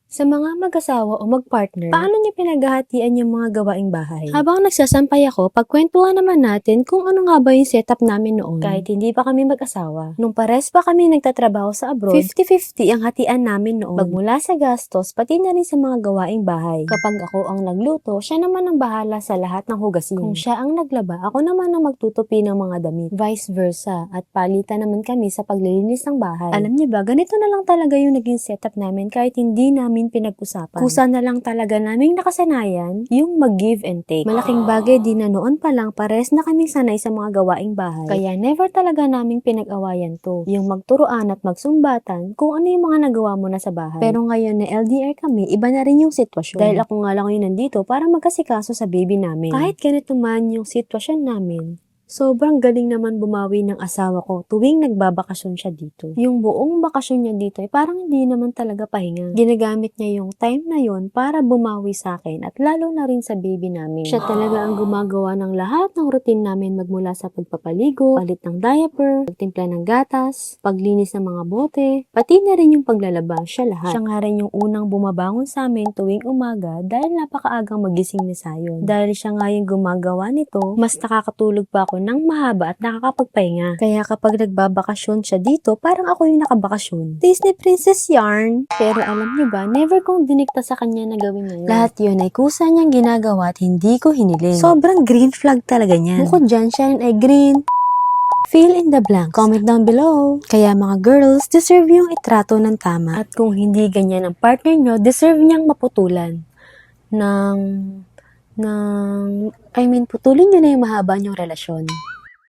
Sa mga mag-asawa o mag-partner, paano niyo pinaghahatian yung mga gawaing bahay? Habang nagsasampay ako, pagkwentuhan naman natin kung ano nga ba yung setup namin noon. Kahit hindi pa kami mag-asawa. Nung pares pa kami nagtatrabaho sa abroad, 50-50 ang hatian namin noon. Magmula sa gastos, pati na rin sa mga gawaing bahay. Kapag ako ang nagluto, siya naman ang bahala sa lahat ng hugasin. Kung siya ang naglaba, ako naman ang magtutupi ng mga damit. Vice versa. At palitan naman kami sa paglilinis ng bahay. Alam niyo ba, ganito na lang talaga yung naging setup namin kahit hindi namin pinag-usapan. Kusa na lang talaga naming nakasanayan yung mag-give and take. Malaking bagay din na noon pa lang pares na kaming sanay sa mga gawaing bahay. Kaya never talaga naming pinag-awayan to. Yung magturuan at magsumbatan kung ano yung mga nagawa mo na sa bahay. Pero ngayon na LDR kami, iba na rin yung sitwasyon. Dahil ako nga lang yung nandito para magkasikaso sa baby namin. Kahit ganito man yung sitwasyon namin, sobrang galing naman bumawi ng asawa ko tuwing nagbabakasyon siya dito. Yung buong bakasyon niya dito ay parang hindi naman talaga pahinga. Ginagamit niya yung time na yon para bumawi sa akin at lalo na rin sa baby namin. Siya talaga ang gumagawa ng lahat ng routine namin magmula sa pagpapaligo, palit ng diaper, pagtimpla ng gatas, paglinis ng mga bote, pati na rin yung paglalaba, siya lahat. Siya nga rin yung unang bumabangon sa amin tuwing umaga dahil napakaagang magising ni Sayon. Dahil siya nga yung gumagawa nito, mas nakakatulog pa ako ng mahaba at nakakapagpahinga. Kaya kapag nagbabakasyon siya dito, parang ako yung nakabakasyon. Disney Princess yarn. Pero alam niyo ba, never kong dinikta sa kanya na gawin niya yun. Lahat yun ay kusa niyang ginagawa at hindi ko hiniling. Sobrang green flag talaga niyan. Bukod dyan, siya rin ay green. Fill in the blanks. Comment down below. Kaya mga girls, deserve yung itrato ng tama. At kung hindi ganyan ang partner nyo, deserve niyang maputulan. Putulin nyo na yung mahaba niyong relasyon.